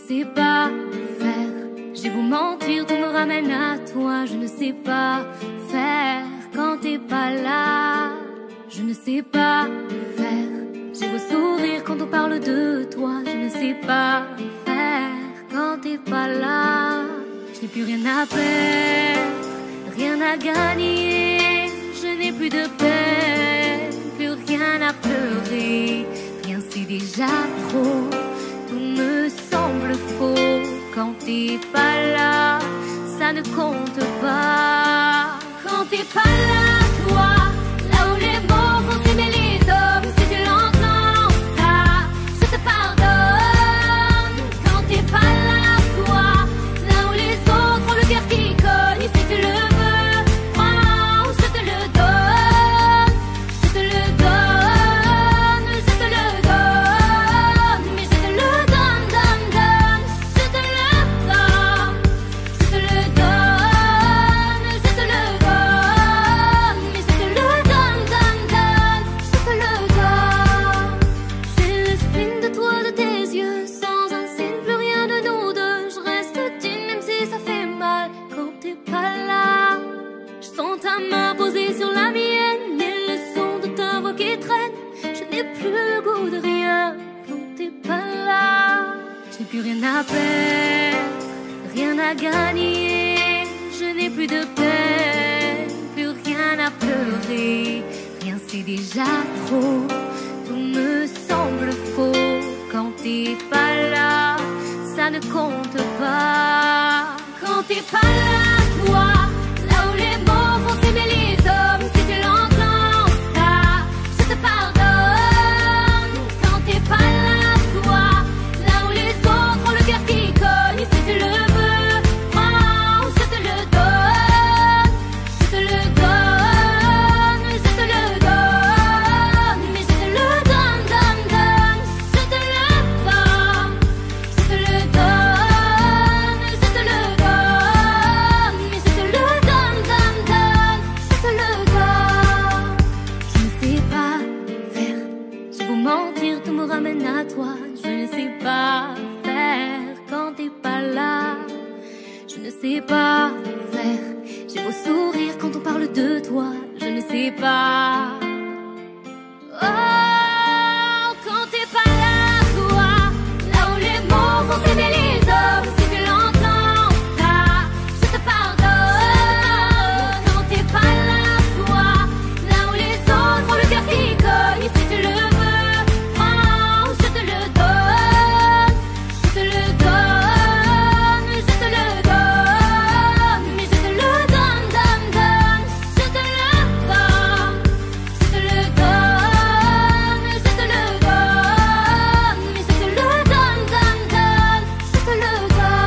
sais pas faire. J'ai beau mentir, tout me ramène à toi. Je ne sais pas faire quand t'es pas là. Je ne sais pas faire. J'ai beau sourire quand on parle de toi. Je ne sais pas faire quand t'es pas là. Je n'ai plus rien à perdre, rien à gagner. Je n'ai plus de peine, plus rien à pleurer. Rien c'est déjà trop, tout me semble faux. Quand t'es pas là, ça ne compte pas. Quand t'es pas là, toi, là où les mots font s'aimer les hommes, si tu l'entends ça, je te pardonne. Quand t'es pas là, toi, là où les autres ont le cœur qui cogne, si tu le veux, prends, je te le donne. Je te le donne, je te le donne, mais je te le donne, donne, donne. Je te le donne, je te le donne, je te le donne, mais je te le donne, donne, donne. Je te le donne. J'ai le spleen de toi, de tes yeux, sans un signe, plus rien de nous deux. Je reste digne même si ça fait mal quand t'es pas là. Je sens ta main posée sur la mienne et le son de ta voix qui traîne. Je n'ai plus le goût de rien quand t'es pas là. Je n'ai plus rien à perdre, rien à gagner. Je n'ai plus de peine, plus rien à pleurer. Rien c'est déjà trop, tout me semble faux. Quand t'es pas là, ça ne compte pas. Quand t'es pas là, toi, là où les mots font s'aimer les hommes, si tu l'entends ça, je te pardonne. Quand t'es pas là, toi, là où les autres ont le cœur qui cogne, si tu le veux, prends, je te le donne. Je te le donne, je te le donne, mais je te le donne, donne, donne. Je te le donne, je te le donne, je te le donne, mais je te le donne, donne, donne. Je te le donne. Je ne sais pas faire, j'ai beau mentir, tout me ramène à toi. Je ne sais pas faire quand t'es pas là. Je ne sais pas faire, j'ai beau sourire quand on parle de toi. Je ne sais pas. Oh, quand t'es pas là, toi, là où les mots font s'aimer les hommes, si tu l'entends ça, je te pardonne. Quand t'es pas là, toi, là où les autres ont le cœur qui cogne, si tu le veux, prends, je te le donne. Je te le donne, je te le donne, mais je te le donne, donne, donne. Je te le donne, je te le donne, je te le donne, mais je te le donne, donne, donne. Je te le donne.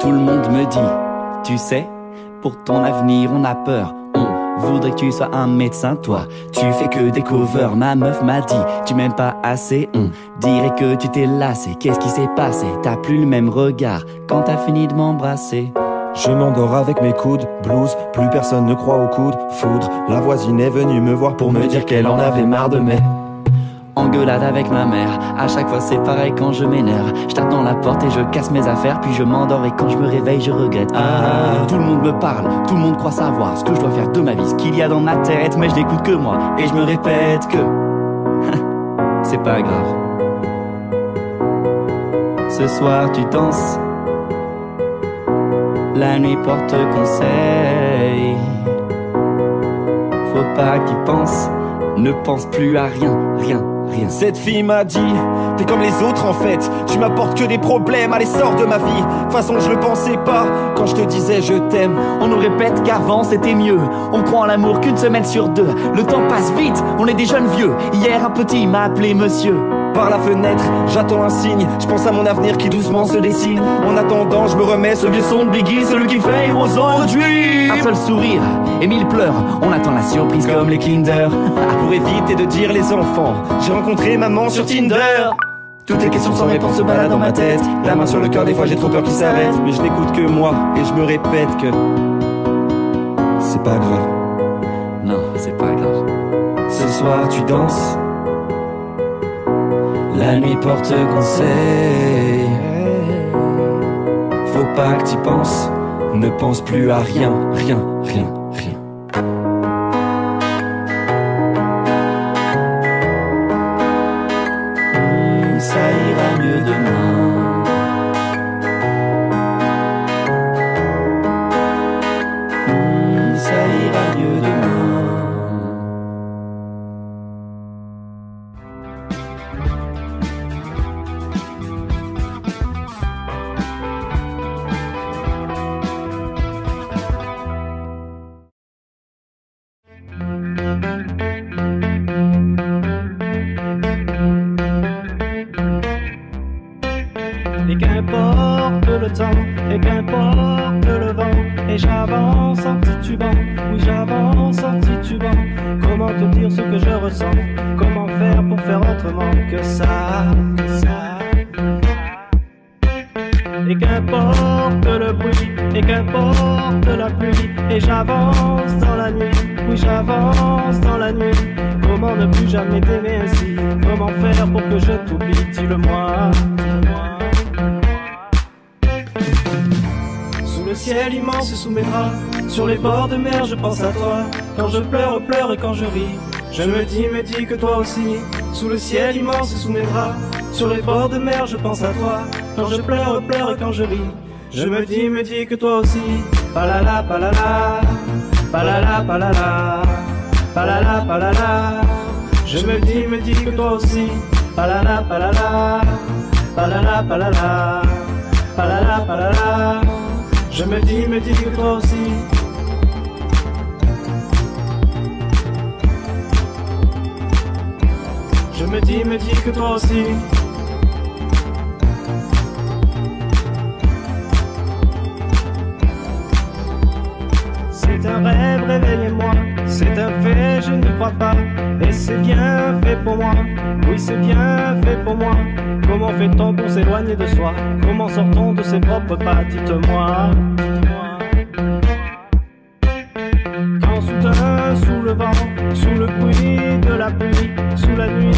Tout le monde me dit, tu sais, pour ton avenir on a peur. On voudrait que tu sois un médecin, toi. Tu fais que des covers, ma meuf m'a dit, tu m'aimes pas assez. On dirait que tu t'es lassé, qu'est-ce qui s'est passé? T'as plus le même regard quand t'as fini de m'embrasser. Je m'endors avec mes coudes, blues, plus personne ne croit aux coudes, foudre. La voisine est venue me voir pour me dire qu'elle en avait marre de mes Engueulade avec ma mère, à chaque fois c'est pareil quand je m'énerve. Je tape dans la porte et je casse mes affaires, puis je m'endors et quand je me réveille je regrette. Tout le monde me parle, tout le monde croit savoir ce que je dois faire de ma vie, ce qu'il y a dans ma tête, mais je n'écoute que moi et je me répète que c'est pas grave. Ce soir tu danses, la nuit porte conseil. Faut pas que tu penses, ne pense plus à rien, rien, rien. Cette fille m'a dit, t'es comme les autres en fait, tu m'apportes que des problèmes, allez sors de ma vie. De toute façon je le pensais pas, quand je te disais je t'aime. On nous répète qu'avant c'était mieux, on croit en l'amour qu'une semaine sur deux. Le temps passe vite, on est des jeunes vieux. Hier un petit m'a appelé monsieur. Par la fenêtre, j'attends un signe, je pense à mon avenir qui doucement se dessine. En attendant, je me remets ce vieux son de Biggie, celui qui fait Heroes Dream. Un seul sourire et 1000 pleurs, on attend la surprise comme les Kinder. Pour éviter de dire les enfants, j'ai rencontré maman sur Tinder. Toutes les questions sans réponse se baladent dans ma tête. La main sur le cœur, des fois j'ai trop peur qu'il s'arrête. Mais je n'écoute que moi et je me répète que c'est pas grave. Non, c'est pas grave. Ce soir tu danses, la nuit porte conseil. Faut pas que t'y penses, ne pense plus à rien, rien, rien, rien. Ça ira mieux demain. Ça ira mieux demain. Et qu'importe le temps, et qu'importe le vent, et j'avance en titubant, oui j'avance en titubant. Comment te dire ce que je ressens, comment faire pour faire autrement que ça, que ça. Et qu'importe le bruit, et qu'importe la pluie, et j'avance dans la nuit, oui j'avance dans la nuit. Comment ne plus jamais t'aimer ainsi, comment faire pour que je t'oublie, dis-le-moi, dis-le-moi. Sous le ciel immense, sous mes draps, sur les bords de mer, je pense à toi. Quand je pleure, pleure et quand je ris, je me dis que toi aussi. Sous le ciel immense, sous mes draps, sur les bords de mer, je pense à toi. Quand je pleure, pleure et quand je ris, je me dis que toi aussi. Palala, palala, palala, palala, palala, palala. Je me dis que toi aussi. Palala, palala, palala, palala, palala, palala. Je me dis que toi aussi. Je me dis que toi aussi. C'est un rêve, réveillez-moi. C'est un fait, je n'y crois pas. Et c'est bien fait pour moi. Oui, c'est bien fait pour moi. Comment fait-on pour s'éloigner de soi? Comment sort-on de ses propres pas? Dites-moi, dites-moi. Quand soudain, sous le vent, sous le bruit de la pluie, sous la nuit,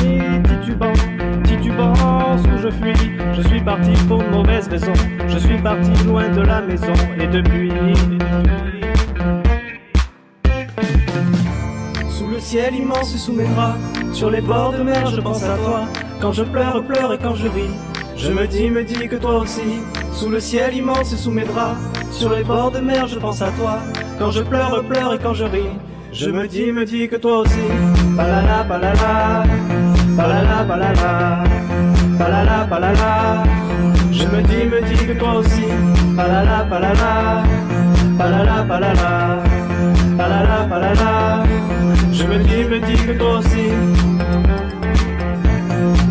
titubant, où je fuis, je suis parti pour de mauvaises raisons. Je suis parti loin de la maison et depuis. Sous le ciel immense, sous mes draps, sur les bords de mer, je pense à toi. Quand je pleure, pleure et quand je ris, je me dis que toi aussi. Sous le ciel immense, sous mes draps, sur les bords de mer, je pense à toi. Quand je pleure, pleure et quand je ris, je me dis que toi aussi. Palala, palala, palala, palala, palala, palala. Je me dis que toi aussi. Palala, palala, palala, palala, palala, palala. Je me dis que toi aussi.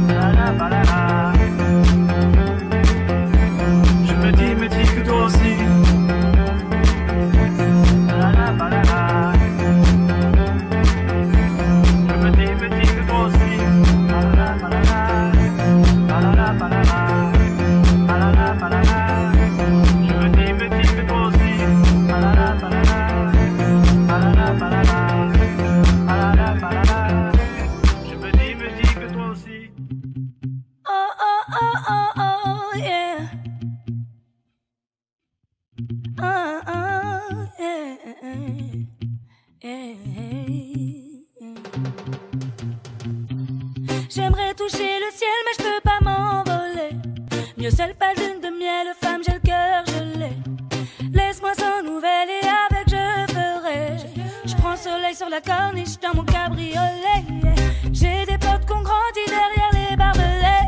Palala, palala. Je me dis que toi aussi. Palala, palala. Je me dis que toi aussi. Palala, palala. Palala, palala. Palala, palala. Je me dis que toi aussi. Palala, palala. Palala, palala. Palala, palala. Je me dis que toi aussi. Oh, oh, oh, oh, oh, yeah. Yeah. J'aimerais toucher le ciel, mais je peux pas m'envoler. Mieux seule pas lune de miel, femme, j'ai le cœur gelé. Laisse-moi sans nouvelles et avec je ferai. Je prends soleil sur la corniche dans mon cabriolet. J'ai des portes autres qu'on grandit derrière les barbelés.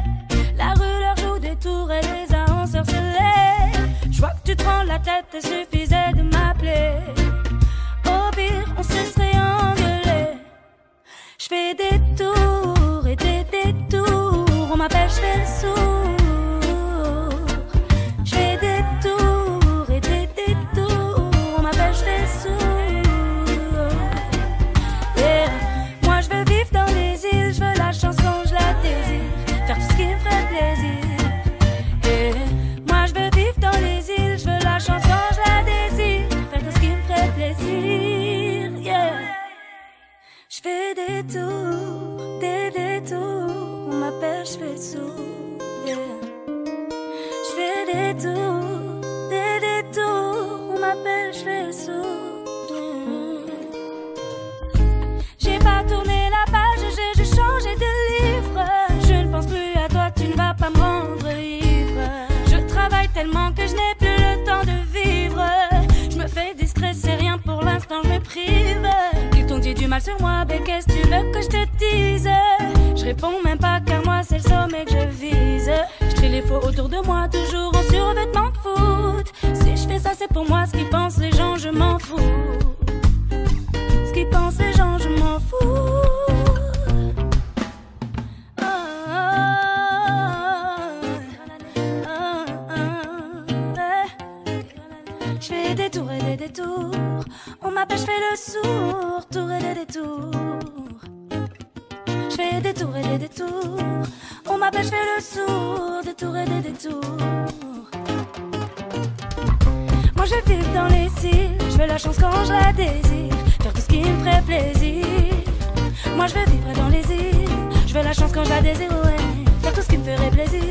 La rue leur joue des tours et les a ensorcelés. Je vois que tu te rends la tête, il suffisait de m'appeler. Au pire, on se serait engueulé. Je fais des tours et des détours. On m'appelle, je fais le sourd. Je fais des tours et des détours. On m'appelle, je fais le sourd. Yeah. Moi je veux vivre dans les îles, je veux la chance quand je la désire. Faire tout ce qui me ferait plaisir. Yeah. Moi je veux vivre dans les îles, je veux la chance quand je la désire. Faire tout ce qui me ferait plaisir. Yeah. Je fais des tours, des détours. On m'appelle, je fais le sourd. Yeah. Je fais des tours, des détours. On m'appelle, je fais le sourd. J'ai pas tourné la page, j'ai juste changé de livre. Je ne pense plus à toi, tu ne vas pas me rendre ivre. Je travaille tellement que je n'ai plus le temps de vivre. Je me fais discret, c'est rien pour l'instant, je me prive. Ils t'ont dit du mal sur moi, mais qu'est-ce que tu veux que je te dise? Je réponds même pas car moi c'est le sommet que je vise. Je trie les faux autour de moi, toujours en survêtement de foot. Si je fais ça c'est pour moi, ce qu'ils pensent les gens je m'en fous. Ce qu'ils pensent les gens je m'en fous. Je fais des tours et des détours. On m'appelle, je fais le sourd. Tours et des détours. Je fais des tours et des détours. On m'appelle, je fais le sourd. Des tours et des détours. Moi je vis dans les îles. Je veux la chance quand je la désire. Faire tout ce qui me ferait plaisir. Moi je veux vivre dans les îles. Je veux la chance quand je la désire, ouais. Faire tout ce qui me ferait plaisir.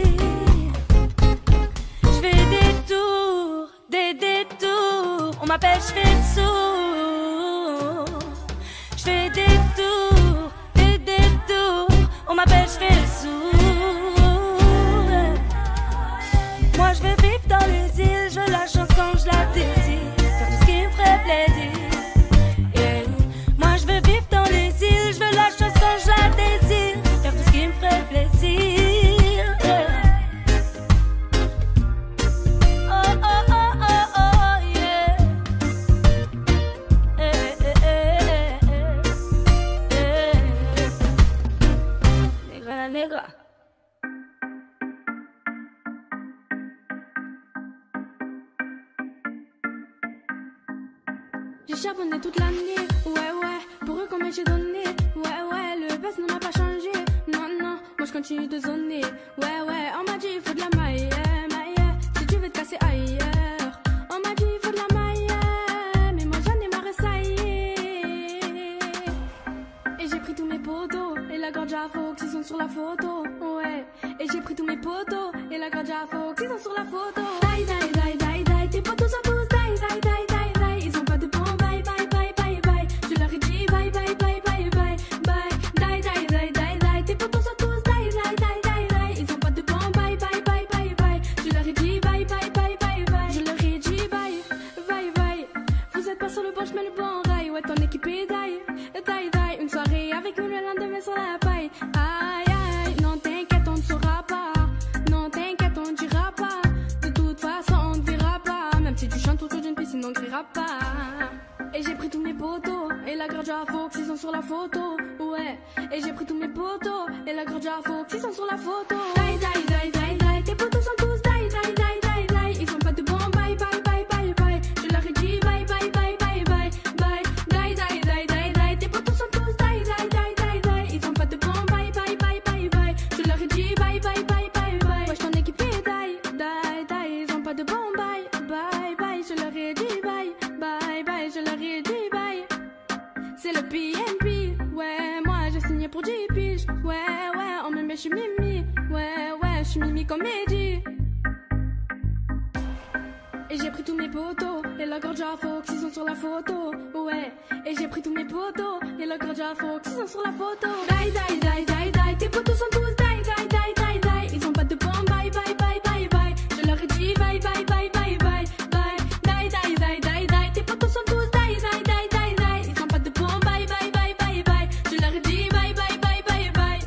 Je fais des tours, des détours. On m'appelle, je fais le sourd. Je fais des tours, des détours. On m'appelle, je fais le sourd. Moi je veux vivre dans les îles. Je veux la chance quand je la désire. Faire tout ce qui me ferait plaisir. Yeah. Moi je veux vivre dans les îles. Je veux la chance quand je la désire. Faire tout ce qui me ferait plaisir. Yeah. Oh oh oh oh oh yeah. Negra la negra. J'ai charbonné toute l'année, ouais ouais, pour eux combien j'ai donné, ouais ouais, le buzz ne m'a pas changé, non non, moi je continue de zoner, ouais ouais, on m'a dit il faut de la maille, si tu veux te casser ailleurs, on m'a dit il faut de la maille, mais moi j'en ai marre ça y est, et j'ai pris tous mes potos, et la gorge à Fox ils sont sur la photo, ouais, et j'ai pris tous mes potos, et la gorge à Fox ils sont sur la photo, die die die die die, tes potos sont tous die die die die. Ils ont pas de bon bye bye bye bye bye. Je leur ai dit bye bye bye bye bye bye. Die die die die die. Tes potos sont tous die die die die die. Ils ont pas de bon bye bye bye bye bye. Je leur ai dit bye bye bye bye bye. Je leur ai dit bye bye bye. Vous êtes pas sur le bon chemin, le bon rail. Ouais ton équipe est die die die. Une soirée avec nous le lendemain sur la paille. Aïe aïe. Non t'inquiète on ne saura pas. Non t'inquiète on ne dira pas. De toute façon on ne verra pas. Même si tu chantes autour d'une piscine on ne criera pas. Et j'ai pris tous mes potos. Et la gorge à Fox ils sont sur la photo. Ouais. Et j'ai pris tous mes potos. Et la gorge à Fox ils sont sur la photo. Die die die die die. Tes potos sont tous die die die die die. Ils sont pas de bon bye bye bye bye bye. Je leur ai dit bye bye bye bye bye bye. Die die die die die. Tes potos sont tous die die die die die. Ils sont pas de bon bye bye bye bye bye. Je leur ai dit bye bye bye bye bye. Wesh ton équipe est die die die. Ils ont pas de bon bye bye bye. Je leur ai dit bye bye bye. Je leur ai dit bye. C'est le PNP. Ouais moi j'ai signé pour 10 piges. Ouais ouais on me met je suis Mimi. Ouais ouais je suis Mimi comédie. Et j'ai pris tous mes potos. Et la gorge à Fox ils sont sur la photo. Ouais. Et j'ai pris tous mes potos. Et la gorge à Fox ils sont sur la photo. Die die die die die. Tes potos sont tous die die die die die. Ils ont pas de bon bye bye bye bye bye. Je leur ai dit bye bye bye bye bye bye. Die die die die die. Tes potos sont tous die die die die die. Ils ont pas de bon bye bye bye bye bye. Je leur ai dit bye bye bye bye bye.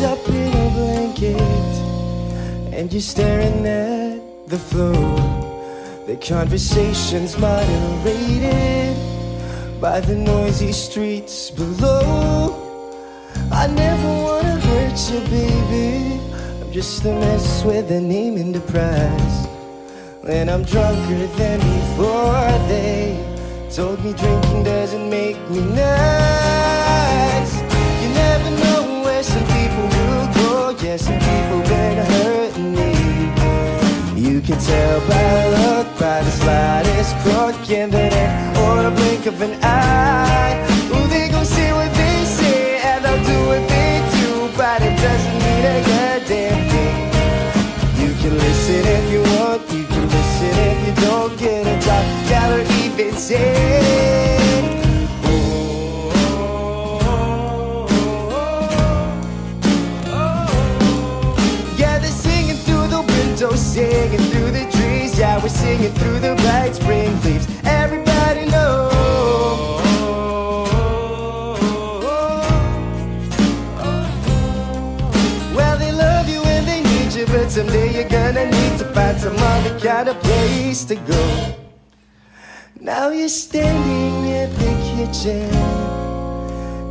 up in a blanket and you're staring at the floor. The conversation's moderated by the noisy streets below. I never wanna hurt you, baby. I'm just a mess with a name and a prize. And I'm drunker than before. They told me drinking doesn't make me nice. You never know where some people will go. Yeah, some people been hurting me. You can tell by the look, by the slightest crook in the neck or a blink of an eye. Ooh, they gon' say what they say and they'll do what they do, but it doesn't mean a goddamn thing. You can listen if you want, you can listen if you don't. Get a top gallery even sing. Yeah, they're singing through the window, singing through the trees. Yeah, we're singing through the bright spring leaves. Everybody knows. Well, they love you and they need you, but someday you're gonna need to find some other kind of place to go. Now you're standing at the kitchen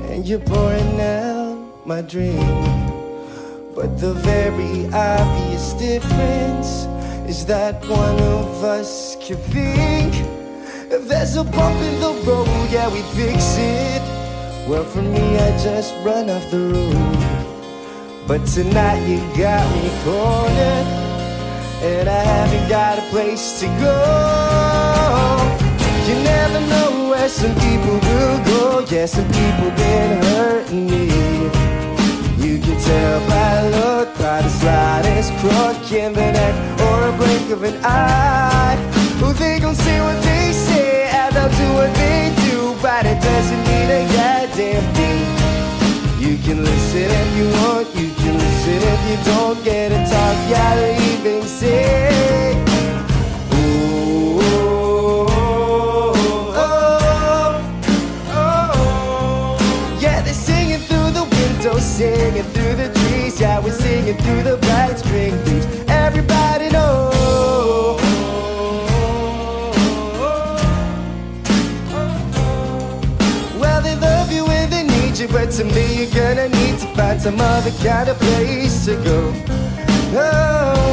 and you're pouring out my drink. But the very obvious difference is that one of us can think. If there's a bump in the road, yeah, we fix it. Well, for me, I just run off the road. But tonight you got me cornered, and I haven't got a place to go. You never know where some people will go. Yeah, some people been hurting me. You can tell by the look, by the slightest crook in the neck or a blink of an eye. Well, they gon' say what they say and they'll do what they do, but it doesn't mean a goddamn thing. You can listen if you want, you can listen if you don't. Get a talk, gotta even say. Singing through the trees, yeah, we're singing through the bright spring leaves. Everybody knows. Well, they love you and they need you, but someday you're gonna need to find some other kind of place to go. Oh.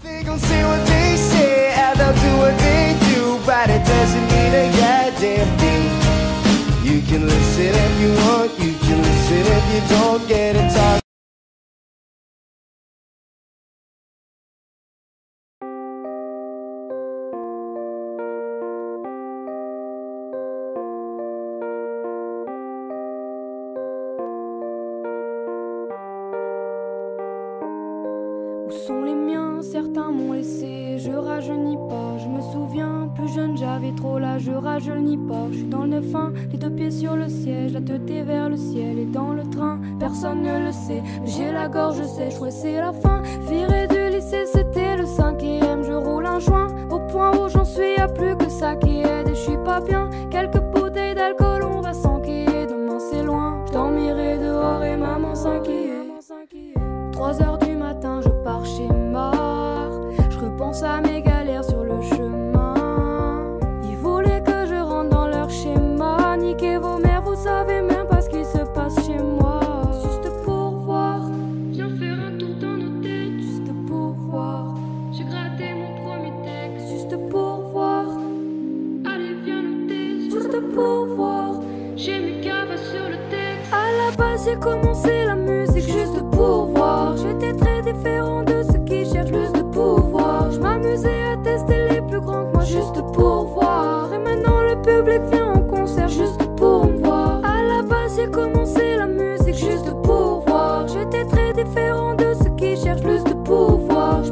They gon' say what they say and they'll do what they do, but it doesn't mean a goddamn thing. You can listen if you want, you can listen if you don't. Get a talk. Où sont les miens? Certains m'ont laissé. Je rajeunis pas, je me souviens. Plus jeune, j'avais trop l'âge, je rajeunis pas. Je suis dans le 9-1, les deux pieds sur le siège, la tête est vers le ciel. Et dans le train, personne ne le sait. J'ai la gorge sèche, ouais, c'est la fin. Viré du lycée, c'était le 5e. Je roule un joint, au point où j'en suis, y'a plus que ça qui aide. Et je suis pas bien, quelques bouteilles d'alcool, on va s'enquiller. Demain c'est loin, je dormirai dehors et maman s'inquiète. 3 heures du matin, je pars chez Mar. Je repense à mes galères sur le chemin. Ils voulaient que je rentre dans leur schéma. Niquez vos mères, vous savez même pas ce qui se passe chez moi. Juste pour voir, viens faire un tour dans nos têtes. Juste pour voir, j'ai gratté mon premier texte. Juste pour voir, allez viens nous tester. Juste pour voir, j'ai mis cava sur le texte. À la base j'ai commencé la musique juste pour voir. J'étais très différent de ceux qui cherchent plus de pouvoir. Je m'amusais à tester les plus grands que moi juste pour voir. Et maintenant le public vient en concert juste pour me voir. À la base j'ai commencé la musique juste pour voir. J'étais très différent de ceux qui cherchent plus de pouvoir. Je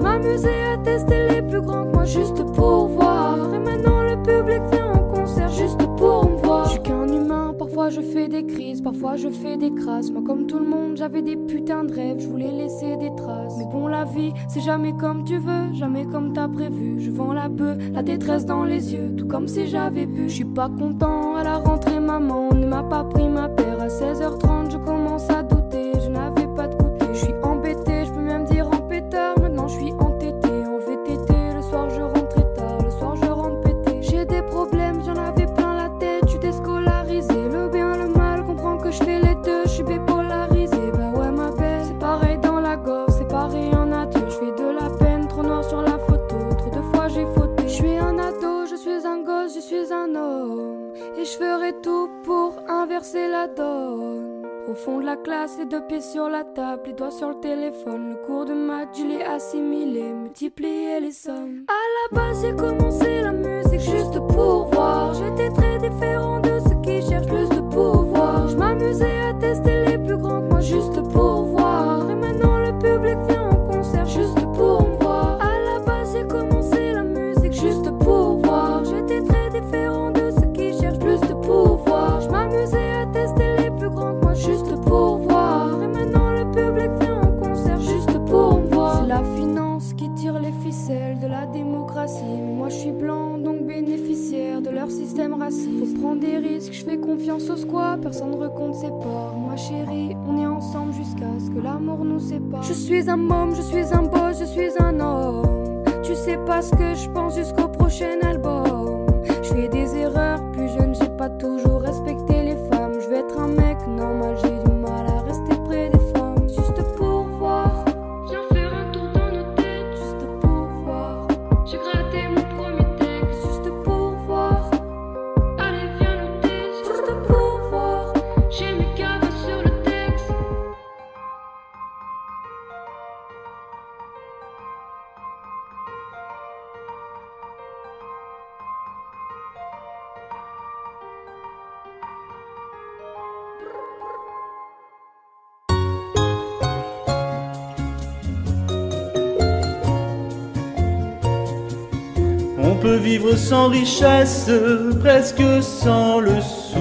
Parfois je fais des crises, parfois je fais des crasses. Moi comme tout le monde j'avais des putains de rêves, je voulais laisser des traces. Mais bon la vie c'est jamais comme tu veux, jamais comme t'as prévu. Je vends la bœuf, la détresse dans les yeux, tout comme si j'avais bu. Je suis pas content, à la rentrée maman ne m'a pas pris ma paire. À 16h30 je commence à douter, je n'avais pas de goûter. Je suis embêté, je peux même dire en pétard. Maintenant je suis entêté, en VTT. Le soir je rentre très tard, le soir je rentre pété. J'ai des problèmes, j'en avais plein la tête, je suis déscolarisé. Le bien, le mal, comprends que je fais les deux, je suis bipolarisé. Bah ouais ma belle, c'est pareil dans la gorge, c'est pareil en adieu. Je fais de la peine, trop noir sur la photo, trop de fois j'ai fauté. Je suis un ado, je suis un gosse, je suis un homme, et je ferai tout pour inverser la donne. Au fond de la classe, les deux pieds sur la table, les doigts sur le téléphone. Le cours de maths, je l'ai assimilé, multiplié les sommes. À la base, j'ai commencé la musique juste pour voir. J'étais très différent de ceux qui cherchent plus de pouvoir. Je m'amusais à tester les plus grands que moi juste pour voir. Et maintenant le public vient en concert juste pour me voir. À la base, j'ai commencé la musique juste pour voir. J'étais très différent de ceux qui cherchent plus de pouvoir. Je m'amusais à tester les plus grands que moi juste pour voir. Et maintenant le public vient en concert juste pour me voir. C'est la finance qui tire les ficelles de la démocratie. Mais moi je suis blanc donc bénéficiaire de leur système raciste. Faut prendre des risques, je fais confiance au squat, personne ne recompte ses parts. Ma chérie, on est ensemble jusqu'à ce que l'amour nous sépare. Je suis un môme, je suis un boss, je suis un homme. Tu sais pas ce que je pense jusqu'au prochain album. Je fais des erreurs, plus jeune j'ai pas toujours respecté les femmes. Je veux être un mec normal, j'ai du mal à rester près des femmes. Juste pour voir, viens faire un tour dans nos têtes. Juste pour voir, j'ai gratté mon premier texte. Juste pour voir, allez viens le test. Juste pour voir, j'ai mes caves sur le texte. On peut vivre sans richesse, presque sans le sou.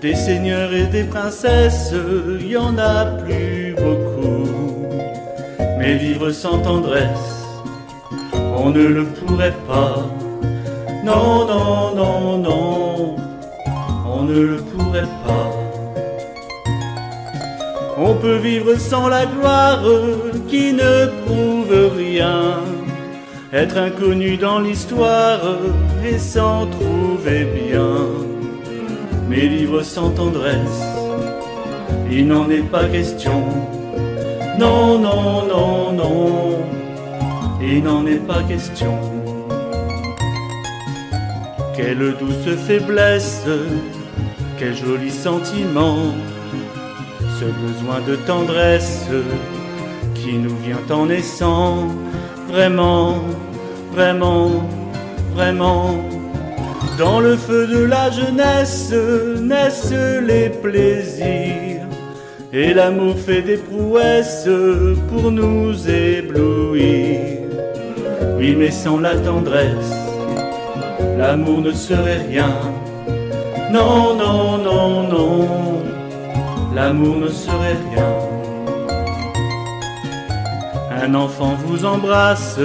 Des seigneurs et des princesses, y en a plus beaucoup. Mais vivre sans tendresse, on ne le pourrait pas. Non, non, non, non, on ne le pourrait pas. On peut vivre sans la gloire qui ne prouve rien. Être inconnu dans l'histoire et s'en trouver bien. Mais vivre sans tendresse, il n'en est pas question. Non, non, non, non, il n'en est pas question. Quelle douce faiblesse, quel joli sentiment. Ce besoin de tendresse qui nous vient en naissant. Vraiment, vraiment, vraiment. Dans le feu de la jeunesse naissent les plaisirs. Et l'amour fait des prouesses pour nous éblouir. Oui, mais sans la tendresse, l'amour ne serait rien. Non, non, non, non, l'amour ne serait rien. Un enfant vous embrasse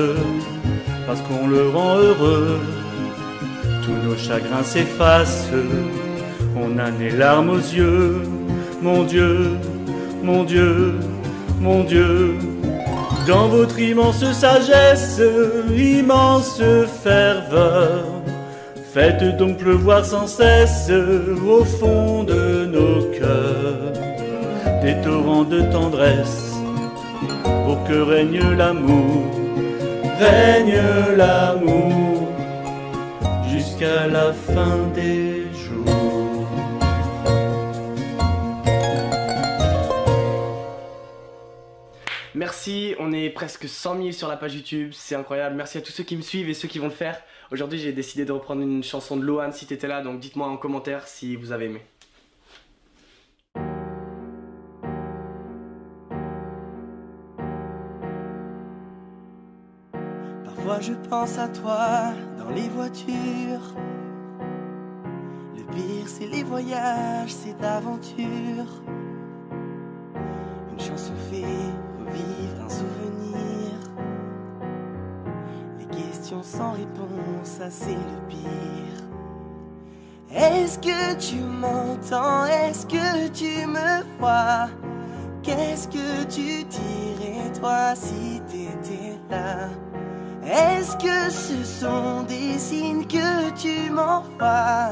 parce qu'on le rend heureux. Tous nos chagrins s'effacent, on a les larmes aux yeux. Mon Dieu, mon Dieu, mon Dieu. Dans votre immense sagesse, immense ferveur, faites donc pleuvoir sans cesse au fond de nos cœurs des torrents de tendresse. Pour que règne l'amour jusqu'à la fin des jours. Merci, on est presque 100 000 sur la page YouTube, c'est incroyable. Merci à tous ceux qui me suivent et ceux qui vont le faire. Aujourd'hui j'ai décidé de reprendre une chanson de Lohan si t'étais là, donc dites-moi en commentaire si vous avez aimé. Parfois je pense à toi dans les voitures. Le pire, c'est les voyages, c'est d'aventure. Une chanson fait revivre un souvenir. Les questions sans réponse, ça c'est le pire. Est-ce que tu m'entends? Est-ce que tu me vois? Qu'est-ce que tu dirais toi si t'étais là? Est-ce que ce sont des signes que tu m'envoies?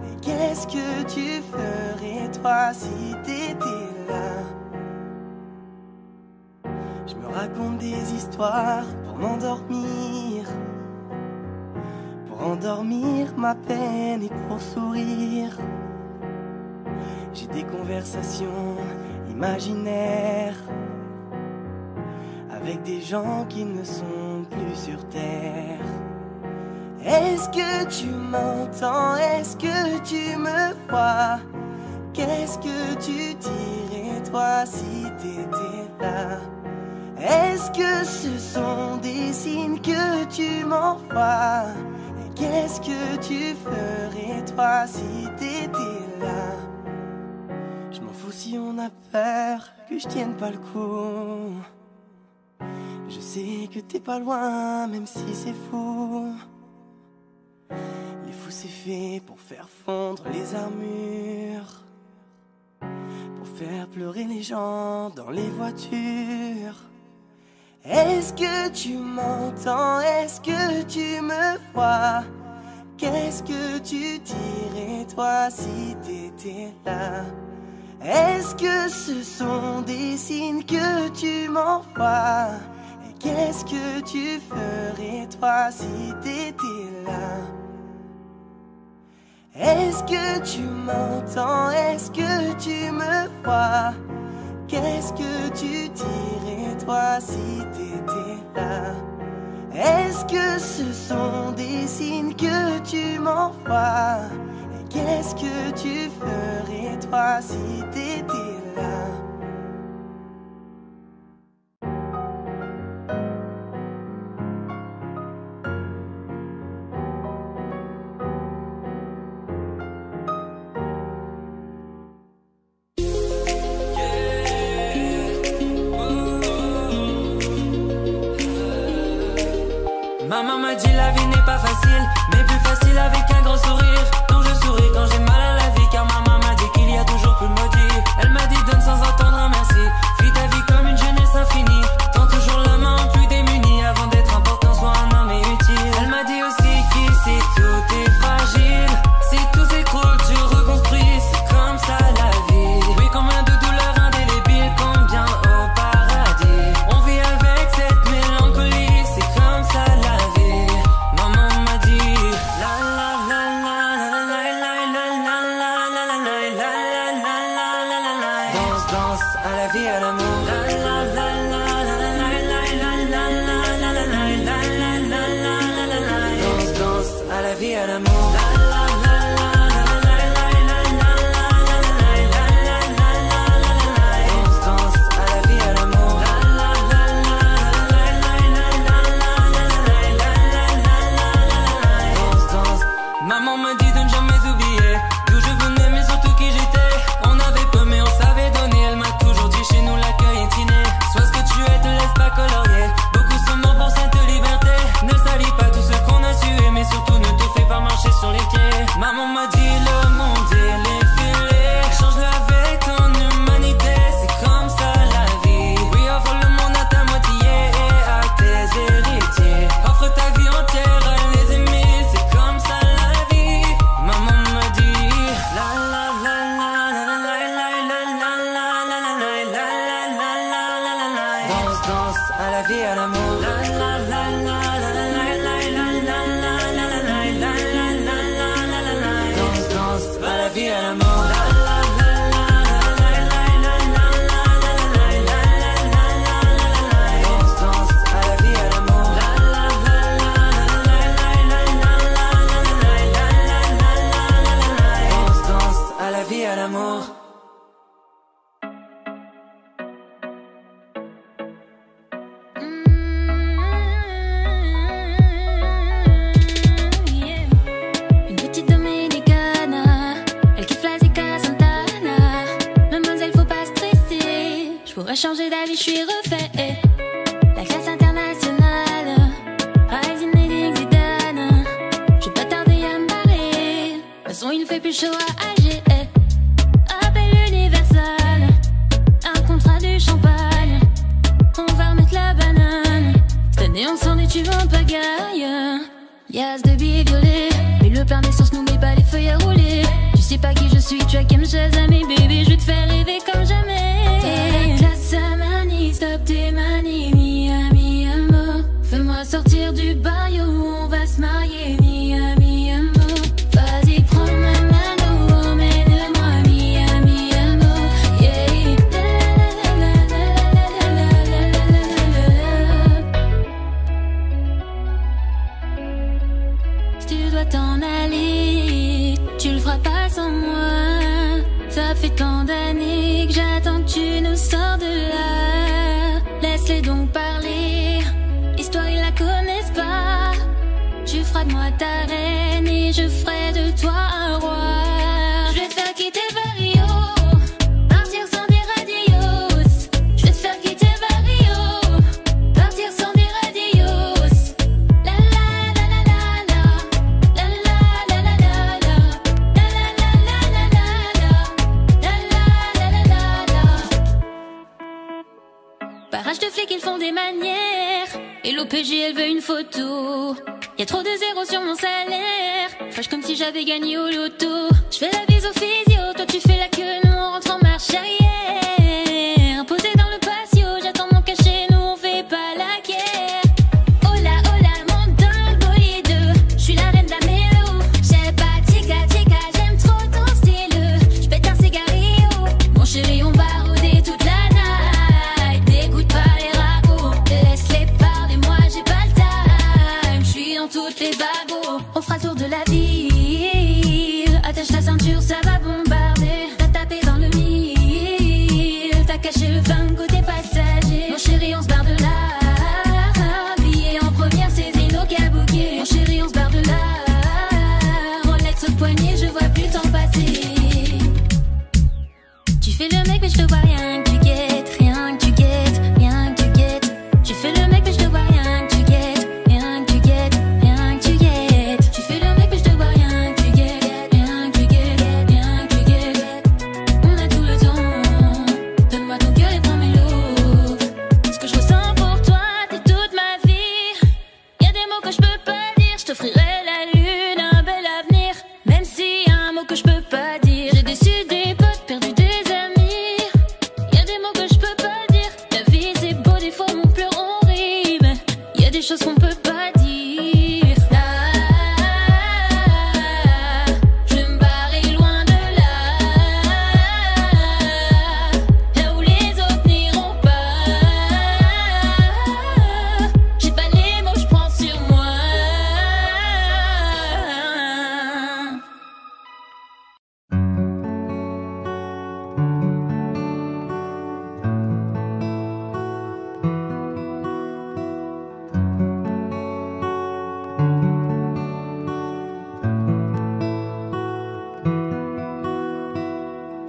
Et qu'est-ce que tu ferais toi si t'étais là? Je me raconte des histoires pour m'endormir, pour endormir ma peine et pour sourire. J'ai des conversations imaginaires avec des gens qui ne sont plus sur terre. Est-ce que tu m'entends? Est-ce que tu me vois? Qu'est-ce que tu dirais toi si t'étais là? Est-ce que ce sont des signes que tu m'envoies? Et qu'est-ce que tu ferais toi si t'étais là? Je m'en fous si on a peur que je tienne pas le coup. Je sais que t'es pas loin, même si c'est fou. Les fous c'est fait pour faire fondre les armures, pour faire pleurer les gens dans les voitures. Est-ce que tu m'entends? Est-ce que tu me vois? Qu'est-ce que tu dirais toi si t'étais là? Est-ce que ce sont des signes que tu m'envoies? Et qu'est-ce que tu ferais toi si t'étais là? Est-ce que tu m'entends? Est-ce que tu me vois? Qu'est-ce que tu dirais toi si t'étais là? Est-ce que ce sont des signes que tu m'envoies? Et qu'est-ce que tu ferais toi si t'étais là? Maman m'a dit la vie n'est pas facile, mais plus facile avec un grand sourire. Donc je souris quand j'ai mal à la vie, car maman m'a dit qu'il y a toujours plus maudit. Elle m'a dit donne sans attendre un merci, vis ta vie comme une jeunesse infinie. Tends toujours la main aux plus démunis, avant d'être important sois un homme et utile. Elle m'a dit aussi qu'ici tout est fragile, si tout s'écroule tu reconstruis, c'est comme ça la vie. Oui, combien de douleurs indélébiles, combien au paradis. On vit avec cette mélancolie, c'est comme ça la vie. Maman m'a dit la la la la la la la la la la la la la la la la. Danse, danse à la vie, à l'amour. La la la la la la la la la la la la la la. Danse, danse à la vie, à l'amour. La la la la la la la la la la la. Danse, danse à la vie, à l'amour. La la la la la la la la. Danse, danse. Maman m'a dit de ne jamais oublier d'où je venais, mais surtout qui j'étais. On avait peu mais on savait donner. Elle m'a toujours dit chez nous l'accueil est inné. Sois ce que tu es, te laisse pas colorier. Beaucoup se mentent pour cette liberté. Ne salis pas tout ce qu'on a su, mais surtout ne te fais pas marcher sur les pieds. Maman m'a dit le monde et les filets, change-le avec ton humanité, c'est comme ça la vie. Oui, offre le monde à ta moitié et à tes héritiers. Offre ta vie entière à les aimer, c'est comme ça la vie. Maman m'a dit la la la la la la la la la la la la la. Danse, danse à la vie, à l'amour. La la la la la la la la la la la la. Danse, danse à la vie, à l'amour. La la la la la la la la la. Danse, danse à la vie, à l'amour. La la la la la la la. Danse, danse à la vie, à l'amour. Une petite dominicana changé d'avis, je suis refait. La classe internationale, Rising Lady Zidane. Je vais pas tarder à me barrer. De toute façon, il fait plus chaud à AG. Appel universal, un contrat du champagne. On va remettre la banane. Cette année, on s'en est tué en pagaille. Yas de billets violets, mais le plein d'essence nous met pas les feuilles à rouler. Tu sais pas qui je suis, tu as qu'à me chasamer, bébé, je vais te faire rêver comme jamais. T'es la classe à manie, stop tes manies, mi amour. Fais-moi sortir du barrio, on va se marier, mi amour. Vas-y, prends ma mano, emmène-moi, mi amour, yeah. Si tu dois t'en aller, tu le feras pas sans moi. Ça fait tant d'années que j'attends que tu nous sors de là. Laisse-les donc parler, l'histoire ils la connaissent pas. Tu feras de moi ta reine et je ferai de toi un roi. Je vais te faire quitter Barrio, partir sans dire adios. Je vais te faire quitter Barrio, partir sans dire adios. La la la la la la, la la la la la la, la la la la la la, la la la la la. Barrage de flics, ils font des manières. Et l'OPJ, elle veut une photo. Y'a trop de zéros sur mon salaire. Fâche comme si j'avais gagné au loto. J'fais la bise au physio, toi tu fais la queue, nous on rentre en marche arrière. Posé dans le patio, j'attends mon cachet, nous on fait pas la guerre. Oh là, monte dans le bolide. J'suis la reine de la mélo. J'sais pas, tika, j'aime trop ton style. J'pète un cigarillo. Mon chéri, on va rôder toute la night. T'écoutes pas les ragots, laisse-les parler, moi j'ai pas le time. J'suis dans toutes les bagos. On fera le tour de la ville. Attache ta ceinture, ça va bombarder. T'as tapé dans le mille. T'as caché le flingue côté passager. Mon chéri, on se barre de là. Billet en première, c'est Zeno qui a booké. Mon chéri, on se barre de là. Rolex au poignet, je vois plus le temps passer. Tu fais le mec, mais je te vois rien que tu guettes. Rien que tu guettes, rien que tu guettes. Tu fais le mec, mais je te vois rien que tu guettes. Rien que tu guettes, rien que tu guettes. Tu fais le mec, mais je te vois rien que tu guettes. Rien que tu guettes, rien que tu guettes. On a tout le temps. Donne-moi ton cœur et prends mes lots. Ce que je ressens pour toi, t'es toute ma vie. Y'a des mots que je peux pas dire. Je t'offrirai la lune, un bel avenir. Même s'il y a un mot que je peux pas dire. J'ai déçu des potes, perdu des amis. Y'a des mots que je peux pas dire. La vie c'est beau, des fois on pleure, on rit. Mais y'a des choses qu'on peut pas dire. Là, je vais me barrer loin de là. Là où les autres n'iront pas. J'ai pas les mots, je prends sur moi.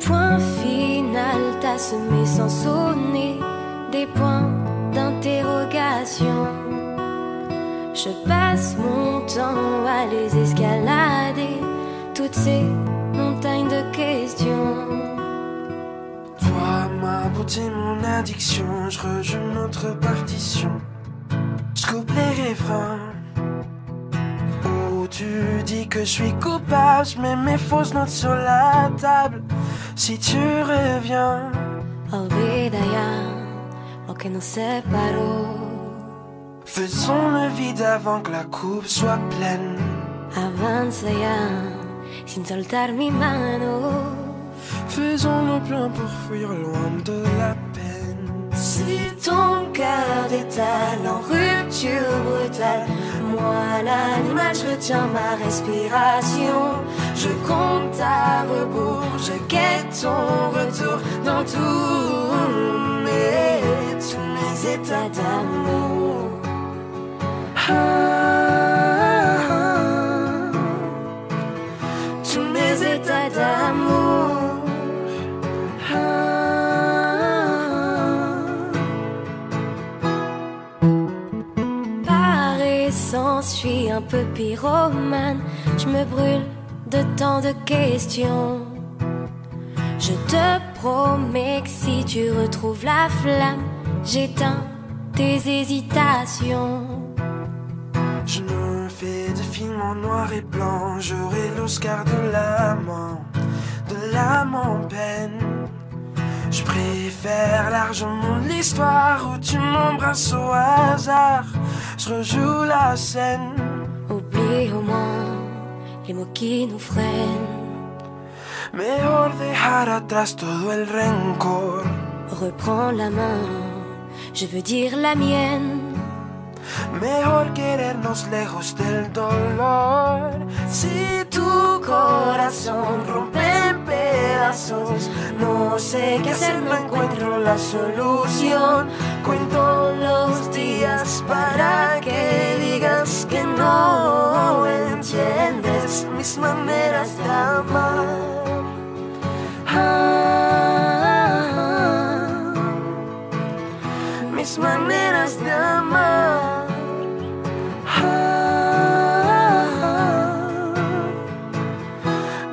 Point final, t'as semé sans sonner des points d'interrogation. Je passe mon temps à les escalader, toutes ces montagnes de questions. Toi, ma beauté, mon addiction, je rejoue notre partition. Je coupe les refrains. Où tu dis que je suis coupable, je mets mes fausses notes sur la table. Si tu reviens, Olvida ya lo que nos separó. faisons le vide avant que la coupe soit pleine. Avanza ya sin soltar mi mano. Faisons le plein pour fuir loin de la peine. Si ton cœur détale en rupture brutale, moi l'animal, je retiens ma respiration. Je compte à rebours, je guette ton retour dans tous mes états d'amour. Tous mes états d'amour. suis un peu pyromane. Je me brûle de tant de questions. Je te promets que si tu retrouves la flamme, j'éteins tes hésitations. Je me fais des films en noir et blanc. J'aurai l'Oscar de l'âme en peine. Je préfère largement l'histoire où tu m'embrasses au hasard. Je rejoue la scène. Oublie au moins les mots qui nous freinent. Mejor dejar atrás todo el rencor. Reprends la main, je veux dire la mienne. Mejor querernos lejos del dolor. Si tu corazón rompe en pedazos, no sé qué hacer, no encuentro la solución. Cuento los días para que digas que no entiendes mis maneras de amar. Mis maneras de amar.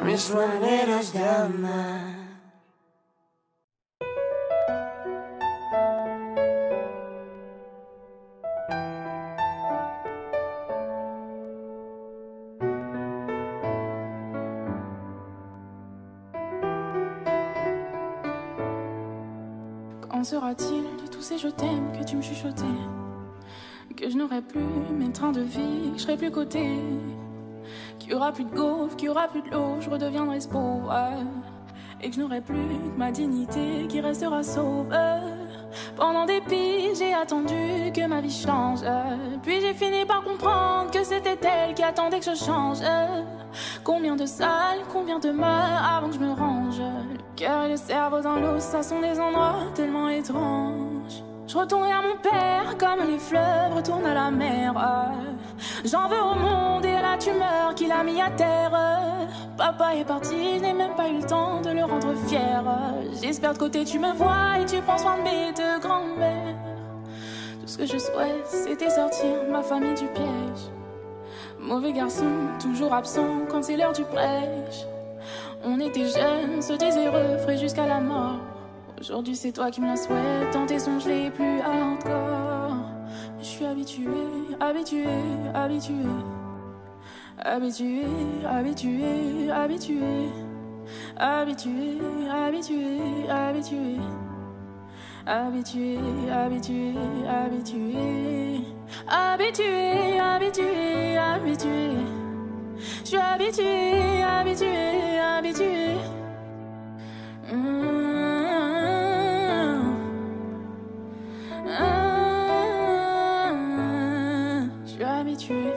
Mis maneras de amar. Qu'en sera-t-il de tous ces je t'aime que tu me chuchotais? Que je n'aurai plus mes trains de vie, que je serai plus coté. Qu'il y aura plus de gaufres, qu'il y aura plus de l'eau, je redeviendrai ce pauvre. Et que je n'aurai plus que ma dignité qui restera sauve. Pendant des piges, j'ai attendu que ma vie change. Puis j'ai fini par comprendre que c'était elle qui attendait que je change. Combien de salles, combien de meurtres avant que je me range. Le cœur et le cerveau dans l'eau, ça sont des endroits tellement étranges. Je retournerai à mon père comme les fleuves retournent à la mer. J'en veux au monde et à la tumeur qu'il a mis à terre. Papa est parti, je n'ai même pas eu le temps de le rendre fier. J'espère de côté tu me vois et tu prends soin de mes deux grands-mères. Tout ce que je souhaite, c'était sortir ma famille du piège. Mauvais garçon, toujours absent quand c'est l'heure du prêche. On était jeunes, se disait heureux, frais jusqu'à la mort. Aujourd'hui c'est toi qui me la souhaites, dans tes songes les plus hardcore. Mais je suis habituée, habituée, habituée. Habituée, habituée, habituée. Habituée, habituée, habituée. Habituée, habituée, habituée. Habituée, habituée, habituée. Je suis habituée, habituée, habituée. Je suis habituée.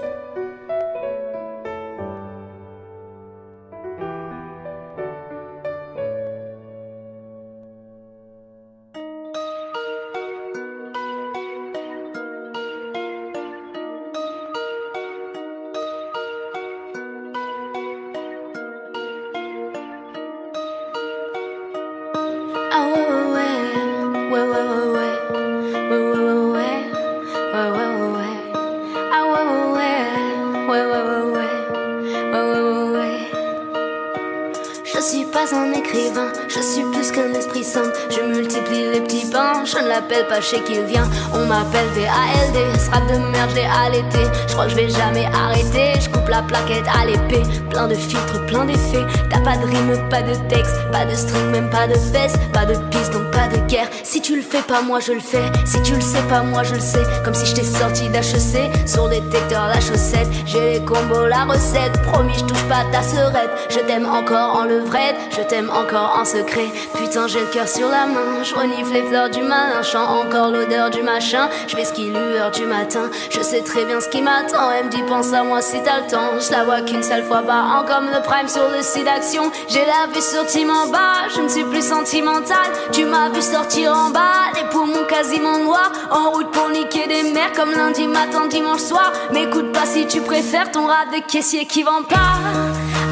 Je suis plus qu'un esprit simple, je multiplie les petits pains. Je ne l'appelle pas chez qui il vient, on m'appelle VALD. Sera de merde, j'ai allaité, je crois que je vais jamais arrêter. Je coupe la plaquette à l'épée, plein de filtres, plein d'effets. T'as pas de rime, pas de texte, pas de string, même pas de veste. Pas de piste, donc pas de guerre. Si tu le fais pas, moi je le fais. Si tu le sais pas, moi je le sais. Comme si j'étais sorti d'HEC, sur détecteur la chaussette. J'ai les combos, la recette, promis je touche pas ta serette. Je t'aime encore en levrette, je t'aime encore en secret. Putain j'ai le cœur sur la main, je renifle les fleurs du malin. Chant encore l'odeur du machin, je vais ski lueur du matin. Je sais très bien ce qui m'attend, elle me dit pense à moi si t'as le temps. Je la vois qu'une seule fois par an comme le prime sur le site d'action. J'ai la vue sur team en bas, je ne suis plus sentimentale. Tu m'as vu sortir en bas, les poumons quasiment noirs. En route pour niquer des mers comme lundi matin, dimanche soir. M'écoute pas si tu préfères ton rap de caissier qui vend pas.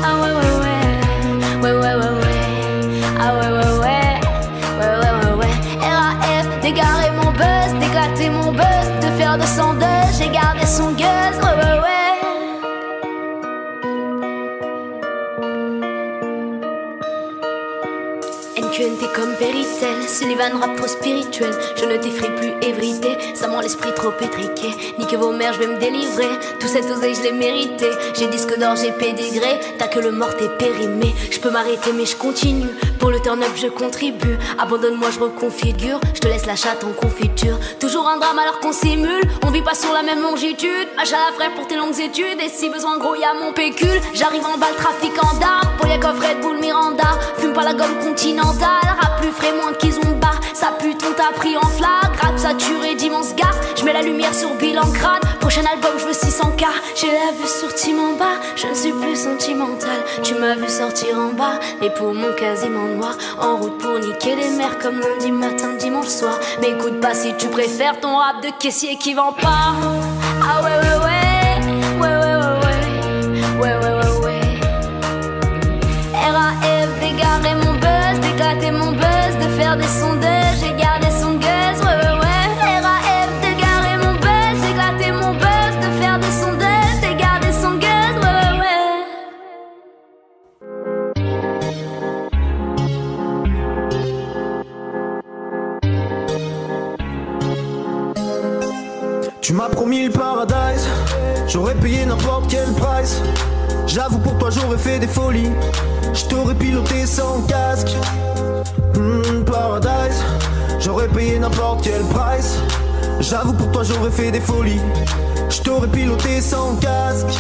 Ah ouais ouais ouais, ouais ouais ouais ouais. Ah ouais ouais ouais, ouais ouais ouais ouais. RAF, d'égarer mon buzz, d'éclater mon buzz, de faire de son deuil, j'ai gardé son gueuse, ouais ouais ouais. NQNT comme Péritel, Sullivan rap trop spirituel. Je ne t'effraie plus évrité, ça m'en l'esprit trop étriqué. Niquez vos mères, je vais me délivrer. Tout cette oseille, je l'ai mérité. J'ai disque d'or, j'ai pédigré. T'as que le mort, t'es périmé. Je peux m'arrêter, mais je continue. Pour le turn-up, je contribue. Abandonne-moi, je reconfigure. Je te laisse la chatte en confiture. Toujours un drame alors qu'on simule. On vit pas sur la même longitude. Machin à frère pour tes longues études. Et si besoin, gros, y'a mon pécule. J'arrive en bas, le trafic en d'armes. Pour les coffrets de boule Miranda. Fume pas la gomme continentale. Rap plus frais, moins de kizomba. Ça pute, on t'a pris en flag. Rap saturé d'immenses gaz. Je mets la lumière sur bilan crâne. Prochain album, je veux 600K. J'ai la vue sur Tim en bas. Je ne suis plus sentimentale. Tu m'as vu sortir en bas. Les poumons quasiment noirs. En route pour niquer les mers comme lundi matin, dimanche soir. Mais écoute pas si tu préfères ton rap de caissier qui vend pas. Ah ouais ouais ouais. Ouais ouais ouais ouais. Ouais ouais ouais ouais. RAF, d'égarer mon buzz, d'éclater mon buzz, de faire des sondages, j'ai gardé son buzz. Ouais ouais ouais. RAF, d'égarer mon buzz, d'éclater mon buzz, de faire des sondages, de garder son buzz. Ouais ouais ouais. Tu m'as promis le paradise, j'aurais payé n'importe quel price. J'avoue pour toi j'aurais fait des folies, je t'aurais piloté sans casque. Paradise, j'aurais payé n'importe quel price. J'avoue pour toi j'aurais fait des folies, je t'aurais piloté sans casque.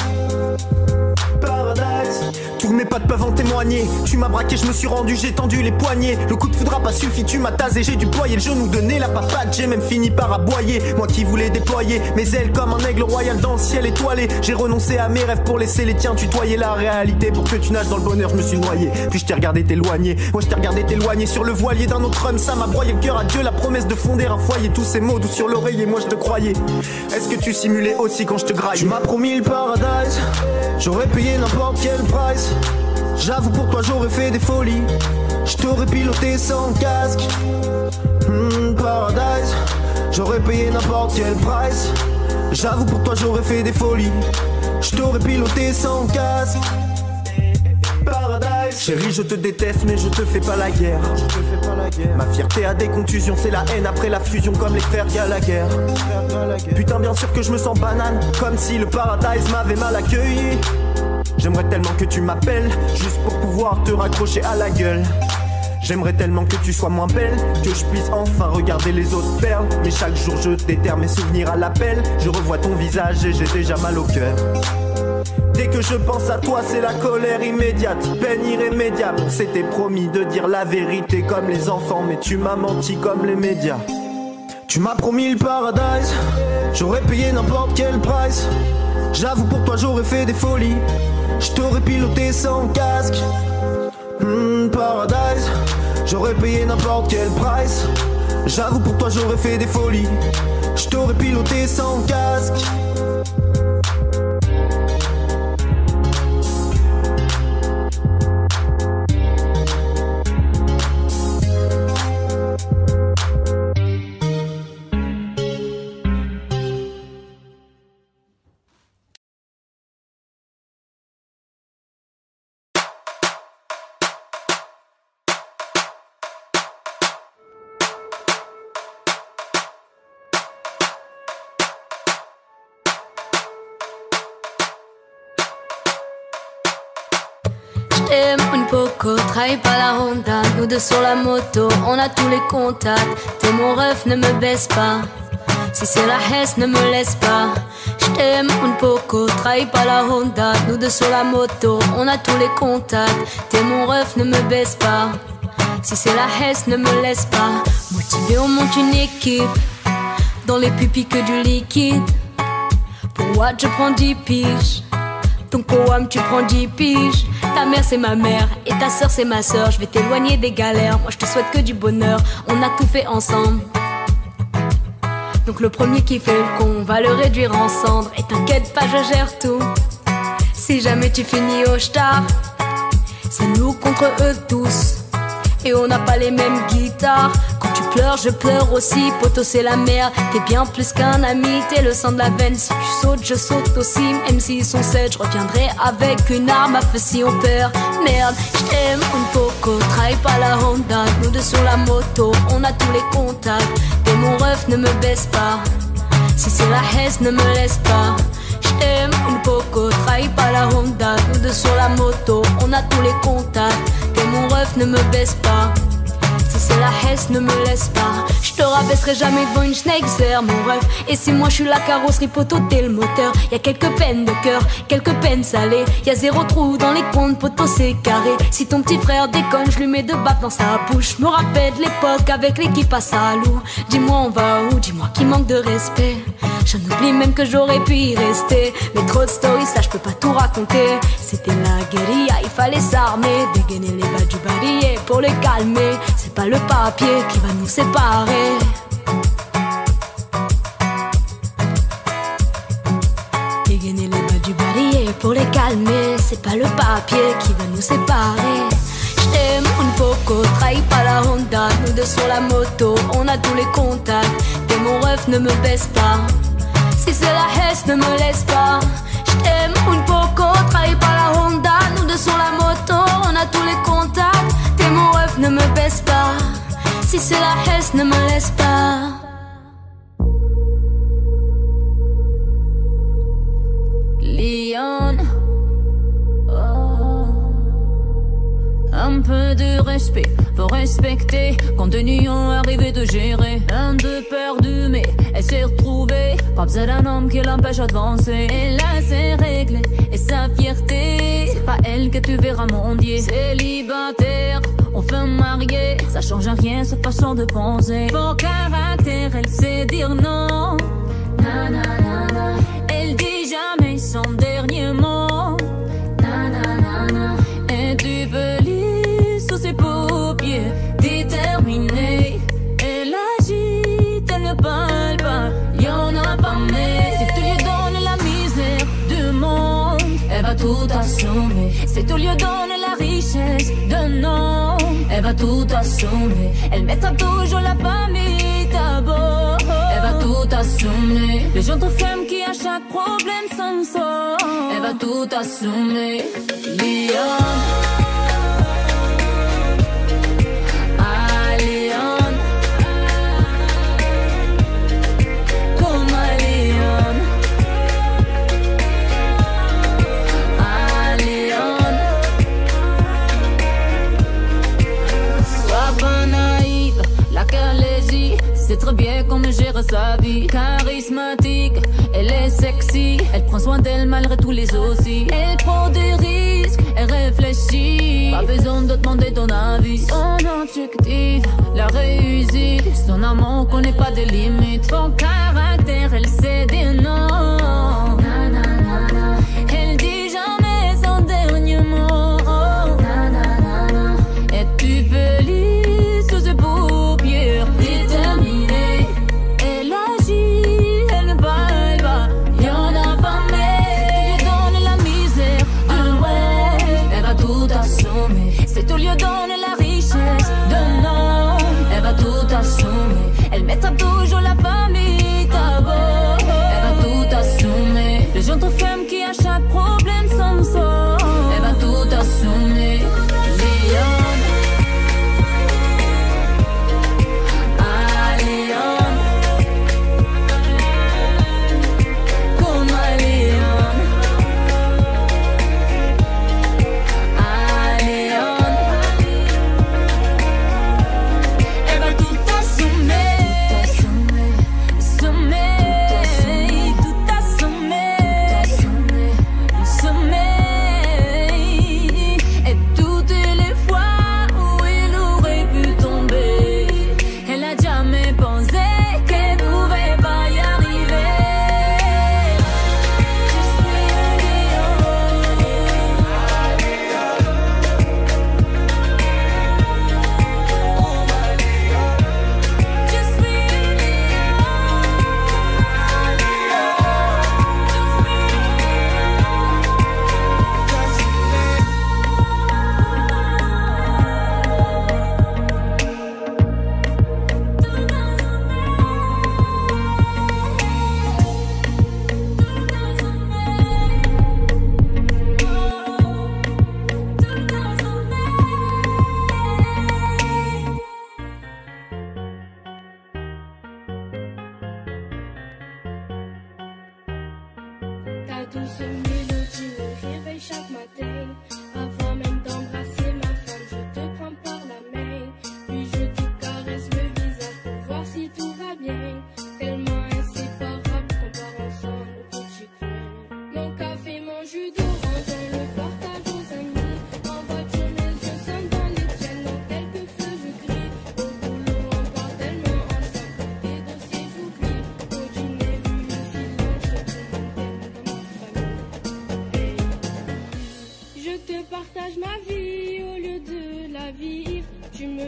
Paradise, tous mes pattes peuvent en témoigner. Tu m'as braqué, je me suis rendu, j'ai tendu les poignets. Le coup de foudre a pas suffi, tu m'as tasé, j'ai dû ployer le genou, donner la papade. J'ai même fini par aboyer, moi qui voulais déployer mes ailes comme un aigle royal dans le ciel étoilé. J'ai renoncé à mes rêves pour laisser les tiens tutoyer la réalité. Pour que tu nages dans le bonheur, je me suis noyé. Puis je t'ai regardé t'éloigner, moi je t'ai regardé t'éloigner. Sur le voilier d'un autre homme, ça m'a broyé le cœur. Adieu la promesse de fonder un foyer. Tous ces mots doux sur l'oreiller, moi je te croyais. Est-ce que tu simulais aussi quand je te graille? Tu m'as promis le paradise, j'aurais payé n'importe quel price. J'avoue pour toi j'aurais fait des folies, je t'aurais piloté sans casque. Paradise, j'aurais payé n'importe quel price. J'avoue pour toi j'aurais fait des folies, je t'aurais piloté sans casque. Paradise, chérie je te déteste mais je te fais pas la guerre. Ma fierté a des contusions, c'est la haine après la fusion comme les frères Gallagher. Putain bien sûr que je me sens banane, comme si le paradise m'avait mal accueilli. J'aimerais tellement que tu m'appelles, juste pour pouvoir te raccrocher à la gueule. J'aimerais tellement que tu sois moins belle, que je puisse enfin regarder les autres perles. Mais chaque jour je déterre mes souvenirs à l'appel. Je revois ton visage et j'ai déjà mal au cœur. Dès que je pense à toi c'est la colère immédiate, peine irrémédiable. On s'était promis de dire la vérité comme les enfants, mais tu m'as menti comme les médias. Tu m'as promis le paradise, j'aurais payé n'importe quel price. J'avoue pour toi j'aurais fait des folies, je t'aurais piloté sans casque. Paradise, j'aurais payé n'importe quel price. J'avoue pour toi j'aurais fait des folies, je t'aurais piloté sans casque. J't'aime une poco, travaille pas la Honda. Nous deux sur la moto, on a tous les contacts. T'es mon ref, ne me baisse pas. Si c'est la Hesse, ne me laisse pas. J't'aime une poco, travaille pas la Honda. Nous deux sur la moto, on a tous les contacts. T'es mon ref, ne me baisse pas. Si c'est la Hesse, ne me laisse pas. Motivé, on monte une équipe. Dans les pupilles que du liquide. Pour Watt, je prends 10 piges. Ton poème tu prends 10 piges. Ta mère c'est ma mère et ta soeur c'est ma soeur. Je vais t'éloigner des galères, moi je te souhaite que du bonheur. On a tout fait ensemble. Donc le premier qui fait le con, on va le réduire en cendres. Et t'inquiète pas, je gère tout. Si jamais tu finis au star, c'est nous contre eux tous. Et on n'a pas les mêmes guitares. Quand tu pleures, je pleure aussi. Poto c'est la merde, t'es bien plus qu'un ami. T'es le sang de la veine, si tu sautes, je saute aussi. Même s'ils sont 7, je reviendrai avec une arme à feu si on perd. Merde, j't'aime une poco, travaille pas la Honda, nous deux sur la moto, on a tous les contacts. T'es mon ref, ne me baisse pas. Si c'est la haisse, ne me laisse pas. J't'aime, une coco, trahis pas la Honda, nous deux sur la moto, on a tous les contacts. T'es mon ref, ne me baisse pas. Si c'est la haisse, ne me laisse pas. Je te rabaisserai jamais devant une Schneider, mon ref. Et si moi je suis la carrosserie, poteau t'es le moteur. Y'a quelques peines de cœur, quelques peines salées. Y'a 0 trou dans les comptes, poteau c'est carré. Si ton petit frère déconne, je lui mets 2 baffes dans sa bouche. Je me rappelle de l'époque avec l'équipe à Salou. Dis-moi on va où, dis-moi qui manque de respect. J'en oublie même que j'aurais pu y rester. Mais trop de stories, ça je peux pas tout raconter. C'était la guérilla, il fallait s'armer. Dégainer les bas du barillet pour les calmer. C'est pas le papier qui va nous séparer. Dégainer les bas du barillet pour les calmer. C'est pas le papier qui va nous séparer. J't'aime, une poco, trahis pas la Honda. Nous deux sur la moto, on a tous les contacts. T'es mon ref, ne me baisse pas. Si c'est la haisse, ne me laisse pas. J't'aime, une poco, trahis pas la Honda. Nous deux sur la moto, on a tous les contacts. T'es mon ref, ne me baisse pas. Si c'est la haisse, ne me laisse pas. Lyon, oh. Un peu de respect, faut respecter. Continuons arrivé de gérer. Un peu perdu mais elle s'est retrouvée. Pas besoin d'un homme qui l'empêche d'avancer. Et là c'est réglé, et sa fierté, c'est pas elle que tu verras mendier. Célibataire, enfin mariée, ça change rien sa façon de penser. Fort caractère, elle sait dire non. Na na na na. Elle dit jamais son dernier mot. Na na na na. Et tu peux lire sous ses paupières, déterminée. Elle agite, elle ne parle pas, y'en a pas mais. Si tu lui donnes la misère du monde, elle va tout assumer. Si tu lui donnes la richesse d'un homme, elle va tout assumer. Elle mettra toujours la famille d'abord. Elle va tout assumer. Les gens de femmes qui à chaque problème s'en sortent. Elle va tout assumer. Lyon. Ah, Lyon. Comme à Lyon. Ah, Lyon. Sois pas naïve, la calaisie. C'est très bien comment gère sa vie. Charismatique, elle est sexy. Elle prend soin d'elle malgré tous les aussi. Elle prend des risques, elle réfléchit. Pas besoin de demander ton avis. Son objectif, la réussite. Son amour connaît pas de limites. Son caractère, elle sait dire non. Na, na, na, na. Elle dit jamais son dernier mot. Na, na, na, na. Et tu peux lire sous ses paupières, déterminée. Elle agit, elle ne parle pas, y'en a pas mais. Si tu lui donnes la misère, ah ouais, elle va tout assumer. Si tu lui donnes la richesse d'un homme, elle va tout assumer. Elle mettra toujours la famille d'abord. Elle va tout assumer.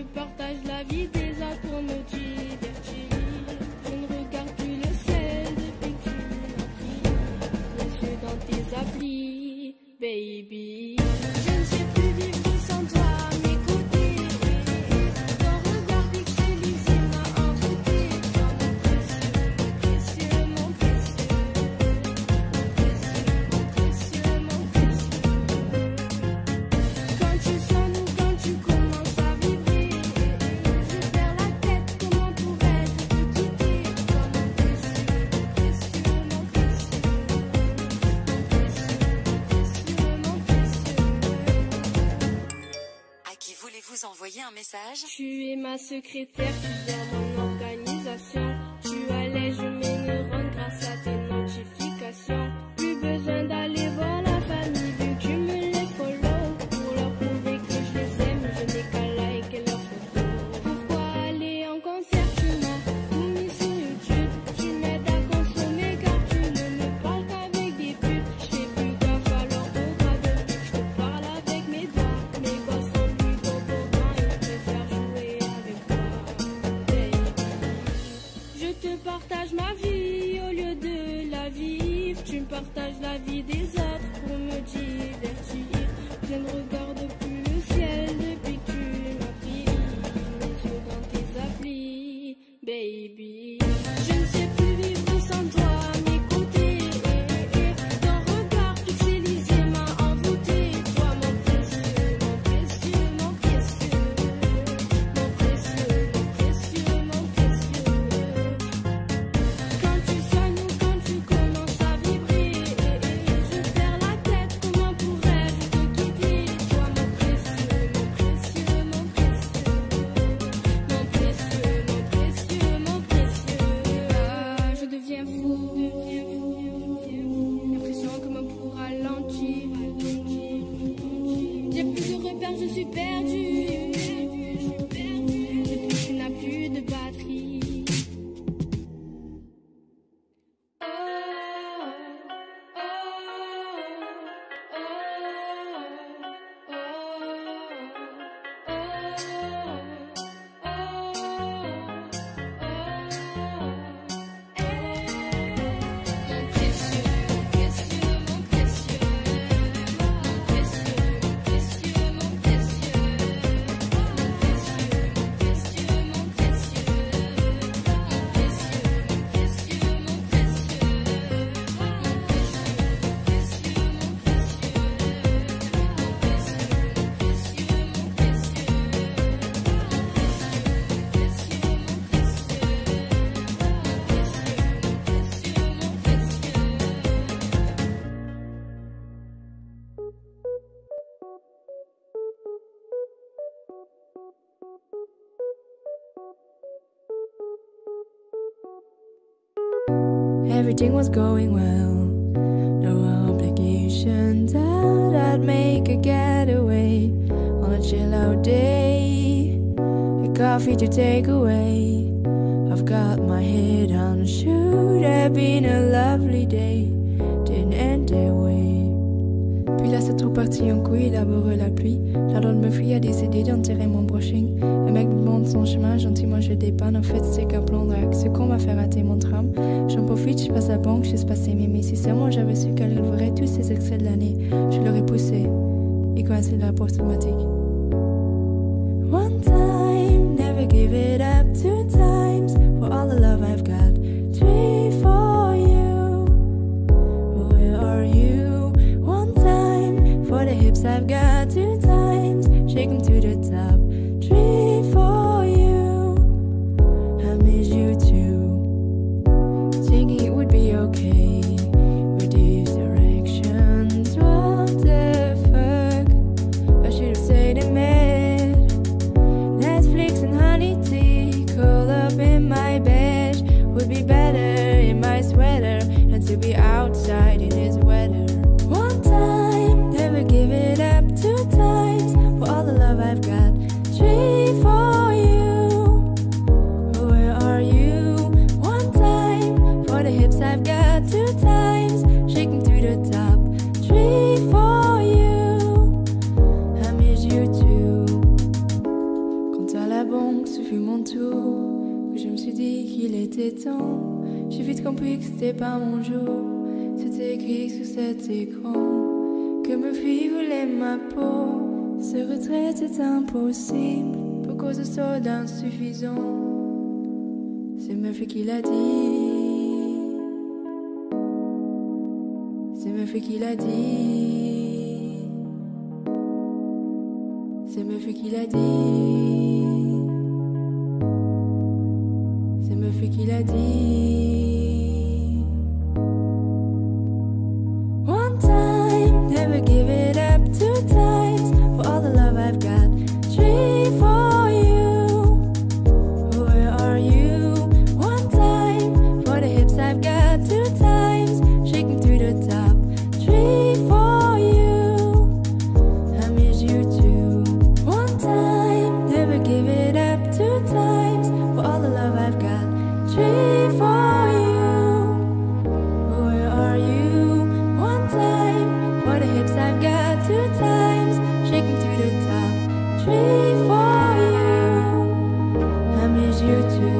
Je partage la vie des autres pour me divertir. Je ne regarde plus le ciel depuis que tu m'as pris les yeux dans tes applis, baby. Je ne sais plus vivre sans toi, m'écouter. Ton regard pixelisé m'a envoûté. Toi mon précieux, mon précieux, mon précieux, mon précieux, mon précieux. Quand tu sonnes ou quand tu commences à vibrer, je perds la tête, comment pourrais-je te quitter? Toi mon précieux, mon précieux, mon précieux, mon précieux, mon précieux. À qui voulez-vous envoyer un message? Tu es ma secrétaire, tu gères mon organisation. Tu allèges mes neurones grâce à tes notifications. Plus besoin d'aller voir la famille vu que tu me les follow. Pour leur prouver que je les aime, je n'ai qu'à liker leurs photos. Pourquoi aller en concert? Tu m'as tout mis sur YouTube. Tu m'aides à consommer car tu ne me parles qu'avec des pubs. Je fais plus gaffe à l'orthographe depuis que je te parle avec mes doigts. Mes gosses sont plus beaux pour moi, ils préfèrent jouer avec toi, baby. Je te partage ma vie au lieu de la vivre. Tu me partages la vie des autres pour me divertir. Je ne regarde plus le ciel depuis que tu m'as pris les yeux dans tes applis, baby. Je ne sais plus vivre sans toi, m'écouter. Ton regard pixelisé m'a envoûté. Toi mon précieux, mon précieux, mon précieux, mon précieux, mon précieux, mon précieux. Quand tu sonnes ou quand tu commences à vibrer, je perds la tête, comment pourrais-je te quitter? Toi mon précieux, mon précieux, mon précieux, mon précieux, mon précieux, mon précieux. Ah, je deviens fou, l'impression que me pour ralentir. J'ai plus de repères, je suis perdue. Depuis que tu n'as plus de batterie. Mon précieux, mon précieux, mon précieux, mon précieux, mon précieux, mon précieux, mon précieux, mon précieux, mon précieux, mon précieux, mon précieux, Everything was going well, no obligations, and I'd make a getaway on a chill out day. A coffee to take away. I've got my head on. Should have been a lovely day, didn't end that way. Puis là c'est trop parti en couille, laborieux la pluie. L'ordre de me fuir a décidé d'enterrer mon brushing. Un mec me montre son chemin, gentiment je dépanne. En fait c'est qu'un plan drague, ce qu'on m'a fait rater mon tram. J'en profite, je passe à la banque, je laisse passer mémé. Si seulement j'avais su qu'elle ouvrait tous ces extraits de l'année, je l'aurais poussé et coincé de la post-traumatique. One time, never give it up. 2 times, for all the love I've got. 3 for you, where are you? 1 time, for the hips I've got. 2 times, shake them to the top. 3 for you, I miss you too. Thinking it would be okay with these directions. What the fuck, I should have stayed in bed. Netflix and honey tea, cola la banque, ce fut mon tour, que je me suis dit qu'il était temps. J'ai vite compris que c'était pas mon jour. C'était écrit sur cet écran que me fille voulait ma peau. Ce retrait est impossible pour cause de soldats insuffisants. C'est Murphy qui l'a dit. C'est Murphy qui l'a dit. C'est Murphy qui l'a dit. C'est Murphy qui l'a dit. One time, never give it up. Two times, for all the love I've got. Three for you. Where are you? One time, for the hips I've got. Two times, shaking to the top. Three for you. I miss you too. One time, never give it up. Two times, for all the love I've got. Three for you. Where are you? One time, for the hips I've got. Two times, shaking to the top. Three for you. I miss you too.